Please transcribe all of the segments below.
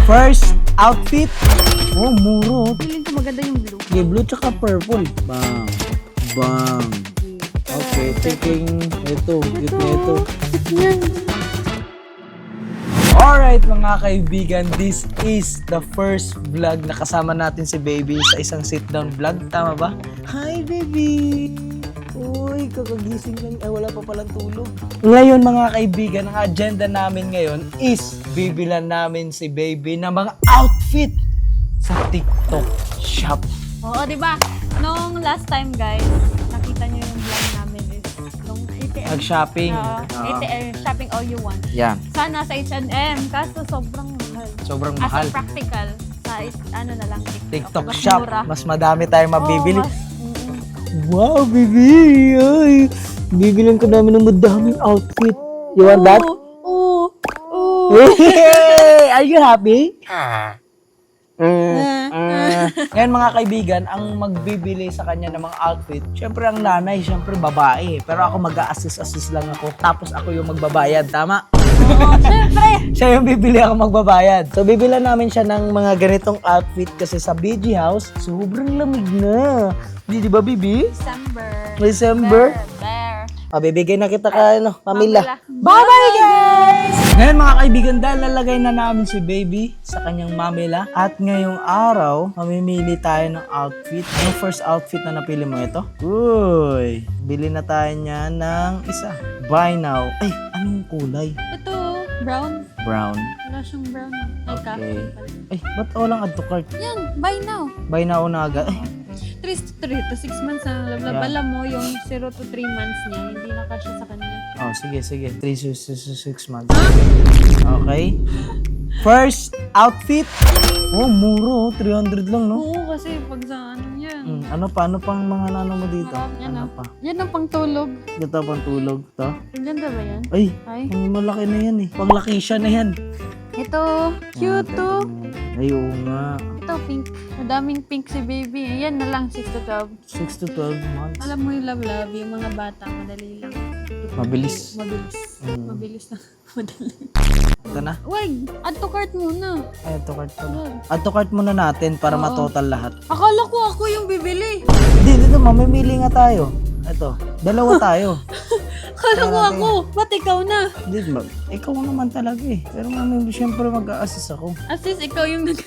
First outfit. Oh, muro. Feeling ko maganda yung blue. Okay, blue tsaka purple. Bang. Bang. Okay, taking ito. Cute na ito. Yan. Alright mga kaibigan, this is the first vlog na kasama natin si Baby sa isang sit-down vlog. Tama ba? Hi Baby! Uy, kakagising lang. Ay, wala pa palang tulog. Ngayon mga kaibigan, ang agenda namin ngayon is bibilan namin si Baby ng mga outfit sa TikTok shop. Oo, di ba? Nung last time guys, nakita niyo yung vlog namin is nung ATM. Nag-shopping. ATM, shopping all you want. Yan. Sana sa H&M, kaso sobrang mahal. Sobrang As mahal. a practical, sa ano na lang, TikTok Mas shop. mura. Mas madami tayong mabibili. Oo, Wow, baby! Ay, bibilang ko namin ng madaming outfit. You want that? Oo. Oo. Hey! Are you happy? Ngayon mga kaibigan, ang magbibili sa kanya ng mga outfit, syempre ang nanay, syempre babae. Pero ako mag-a-assist lang ako. Tapos ako yung magbabayad, tama? Oo, syempre. Siya yung bibili, ako magbabayad. So bibilan namin siya ng mga ganitong outfit kasi sa BG House, sobrang lamig na. Di ba, Bibi? December? Bear. Bibigay na kita kay Pamela. Pamela. Bye-bye, guys! Ngayon mga kaibigan, dahil lalagay na namin si Baby sa kanyang mamila at ngayong araw, mamimili tayo ng outfit. Yung first outfit na napili mo ito? Uy! Bili na tayo niya ng isa. Buy now. Ay, anong kulay? Ito, brown. Brown. Wala siyang brown. Ay, Okay. coffee pala. Ay, ba't walang add to cart? Yan, buy now. Buy now na agad. Ay, 3 to 6 months na lablab. Yeah. Alam mo, yung 0 to 3 months niya, hindi na kasya sa kanya. oh, sige. 3 to 6 months. Okay. First outfit. Oh, muro. 300 lang, no? Oo, kasi pag sa ano yan. Ano pang mga nano mo dito? Yan Ano oh. pa? Yan ang pangtulog. Ito pang tulog to. Ganda ba yan? Ay, Ay. pang malaki na yan eh. Panglaki siya na yan. Ito, cute to. Ay, oo nga. Ito, pink. Madaming pink si baby. Ayan na lang, 6 to 12. 6 to 12 months. Alam mo yung love, yung mga bata, madali lang. Mabilis. Mabilis. Mabilis na. Madali. Ito na. Wag, add to cart muna. Ay, add to cart pa na. Wag. Add to cart muna natin para Oo. matotal lahat. Akala ko ako yung bibili. Hindi, dito mamimili nga tayo. Ito, dalawa tayo. Akala ko ako. Ba't ikaw na? Hindi, ikaw naman talaga eh. Pero mami, syempre mag-a-assist ako. Asis, ikaw yung nag...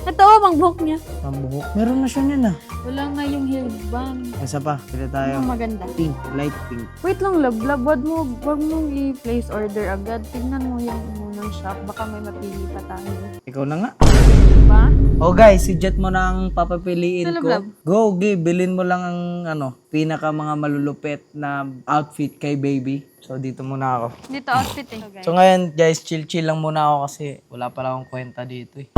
Ito, pang buhok niya. Ang buhok. Meron na siya niyan ah. Wala nga yung hairband. Isa pa, pila tayo. Ang maganda. Pink, light pink. Wait lang, love. Wag mo i-place order agad. Tignan mo yung munang shop. Baka may mapili pa tayo. Ikaw na nga. Diba? Oh guys, si Jet mo na ang papapiliin Sa ko. lab-lab. Go, bilin mo lang ang pinaka mga malulupet na outfit kay Baby. So dito muna ako. Dito outfit eh. Okay. So ngayon guys, chill lang muna ako kasi wala pala akong kwenta dito eh.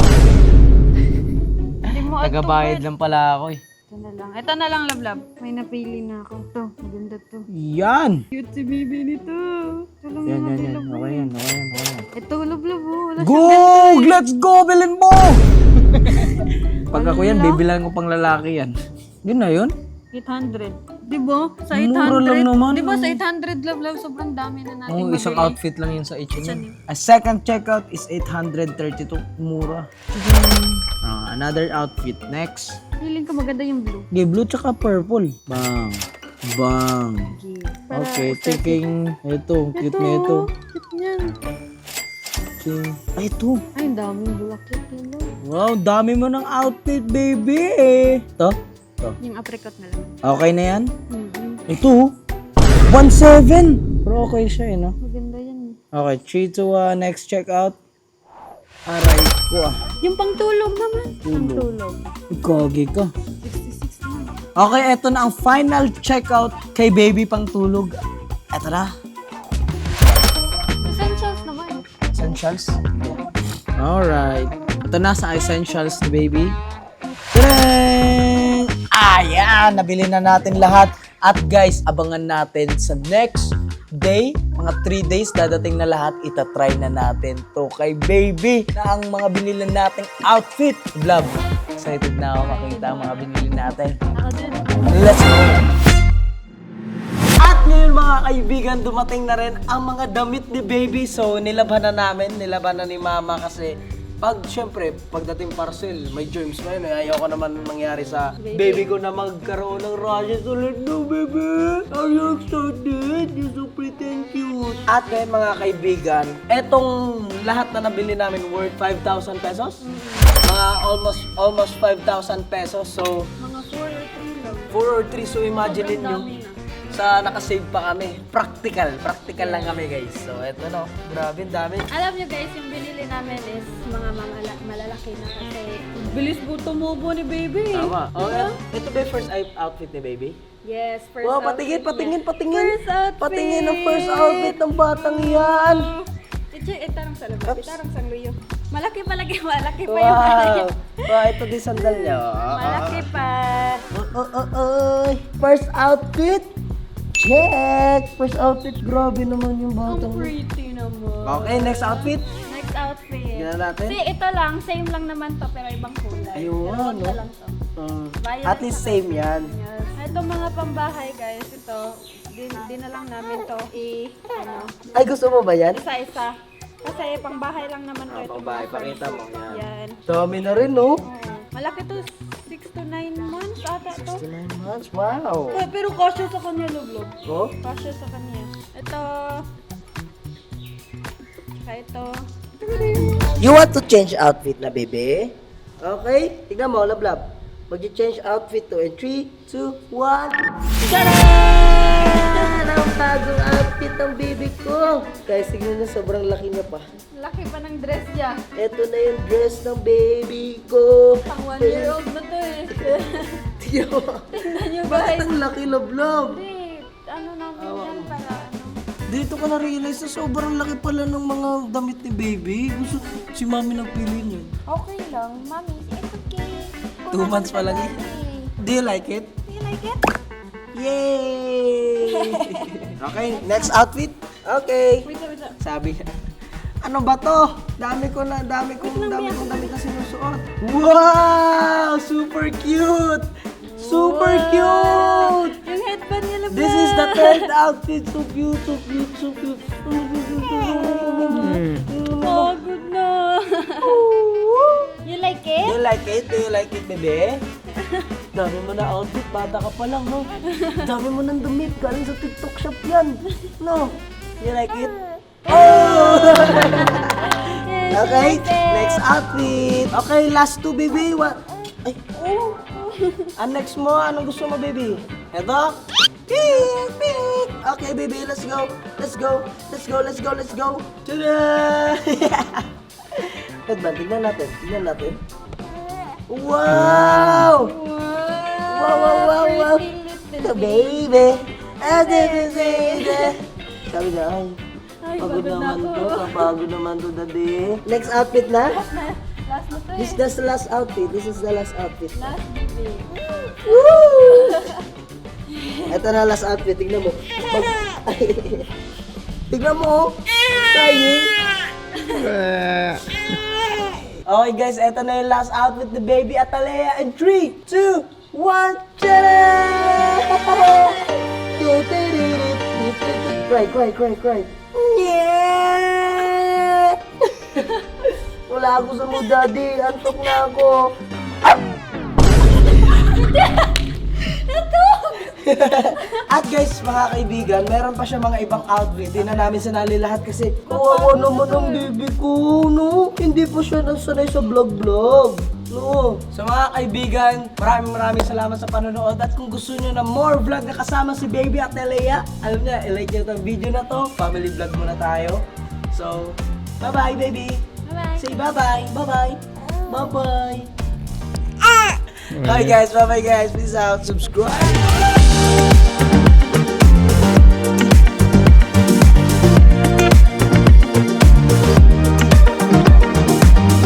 Hindi mo add to Tagabayad cart. lang pala ako eh. Ito na lang, love. May napili na ako. Ito, maganda to. Yan! Cute si baby nito. Ito lang Yan. natin, love. Okay yan. Ito, love. Oh. Wala Go! siyang ganda. Let's go! Bilin mo! Pag ako yan, bibilan ko pang lalaki yan. Yun na yun? 800. Diba? Sa 800. Mura lang naman. Diba sa 800, love. Sobrang dami na natin Oo, isang mabili. outfit lang yun sa H&M. H&M. A second checkout is 832. Mura. Another outfit. Next. Feeling ko maganda yung blue. Okay, blue tsaka purple. Bang. Bang. Okay, taking ito. Cute na ito. Cute niyan. Ay, ito. Ay, ang daming buwakit yun. Wow, dami mo ng outfit, baby. Ito. Yung apricot na lang. Okay na yan? Mm-hmm. Ito. 1.7. Pero okay siya eh, no? Maganda yan. Okay, 3 to next checkout. Aray ko ah. Yung pangtulog naman. Tulog. Pangtulog. Gagi ka. 66 naman. Okay, eto na ang final checkout kay Baby Pangtulog. Eto na. Essentials naman. Essentials. Alright. Ito na sa essentials ni Baby. Tadang! Ayan! Nabili na natin lahat. At guys, abangan natin sa next day, mga 3 days, dadating na lahat. Itatry na natin to kay Baby na ang mga binili nating outfit. Vlog. Excited na ako makita ang mga binili natin. Ako din. Let's go! At ngayon mga kaibigan, dumating na rin ang mga damit ni Baby. So, nilaban na namin, nilaban na ni Mama kasi Syempre, pagdating parcel, may germs na yun. Ayoko naman mangyari sa baby ko na magkaroon ng rashes ulit. No, baby! Are you excited? You're so pretty and cute. At ngayon mga kaibigan, etong lahat na nabili namin worth 5,000 pesos. Mga almost 5,000 pesos. So, Mga 4 or 3 lang. 4 or 3. So, imagine nyo. Sa nakasave pa kami. Practical lang kami guys. So eto no, grabe dami. Alam nyo guys, yung binili namin is mga malalaki na kasi bilis po tumubo ni baby. Tama. Oh, Diba? ito ba yung first outfit ni baby? Yes, first Wow, outfit patingin. First outfit. Patingin ang first outfit ng batang yan. Itarang sa labas, itarang sa luyo. Malaki pa yung Wow. Wow, ito din sandal niya. Malaki pa. First outfit. Check! First outfit, grabe naman yung Ang batang. pretty naman. Okay, next outfit. Next outfit. Tignan natin. Kasi ito lang, same lang naman to pero ibang kulay. Ayun, Pero wag no? na lang to. Violet At least same yan. Yes. Ito mga pambahay guys, ito, din na lang namin to Ay, gusto mo ba yan? isa-isa. Kasi pangbahay lang naman to. Ito Pangbahay, mga pakita first. mo. Yan. Yan. Dami na rin, no? Malaki to, 6 to 9 months ata to. 69 months, wow. Pero kasya sa kanya, Lublog. Oh? Kasya sa kanya. Ito. Saka ito. You want to change outfit na, baby? Okay, tignan mo, lablab. Mag-change outfit to in 3, 2, 1. Tadaan! Ang bagong outfit ng baby ko. Kaya tignan na, sobrang laki na pa. Laki pa ng dress niya. Ito na yung dress ng baby ko. Pang 1 year old na to eh. Tignan mo. Tingnan nyo Bakit guys. ang laki, lablab? Hindi, ano namin yan para ano. Dito ko na-realize na sobrang laki pala ng mga damit ni baby. Gusto, si mami nagpili niya. Okay lang, mami. It's okay. 2 months pa lang eh. Do you like it? Do you like it? Yay! Okay, next outfit. Okay. Wait lang. Sabi niya, ano ba to? Dami kong damit na sinusuot. Wow! Super cute! Super cute! Yung headband niya lang. This is the third outfit. So cute, so cute, so cute. Pagod na. You like Do it? you like it? Do you like it, bebe? Dami mo na outfit, bata ka pa lang, no? Dami mo ng damit, galing sa TikTok shop yan. No? You like it? Oh! Okay, next outfit. Okay, last two, baby. What? Ay, oh. Next mo, anong gusto mo, baby? Eto? Pink, pink. Okay, baby, let's go. Let's go. Let's go, let's go, let's go. Tada! Headband, tignan natin. Tignan natin. Wow! Wow, wow, wow, wow. The baby. Sabi niya, ay, pagod naman to. Pagod naman to, daddy. Next outfit na? Last na to eh. This is the last outfit. This is the last outfit. Last baby. Woo! Ito na last outfit. Tignan mo. Tignan mo. Trying. Okay guys, ito na yung last outfit ni Baby Atalea in 3, 2, 1, Cry. Yeah! Wala ako sa mood, daddy. Antok na ako. At guys, mga kaibigan, meron pa siya mga ibang outfit. Di na namin sinali lahat kasi kawawa naman ang baby ko, no? Hindi pa siya nasanay sa vlog-vlog, no? So mga kaibigan, maraming salamat sa panonood. At kung gusto nyo na more vlog na kasama si Baby Atalea, alam niya, i-like nyo itong video na to. Family vlog muna tayo. So, bye-bye, baby. Bye-bye. Say bye-bye. Bye-bye. Bye-bye. Hi guys, bye-bye guys. Peace out. Subscribe.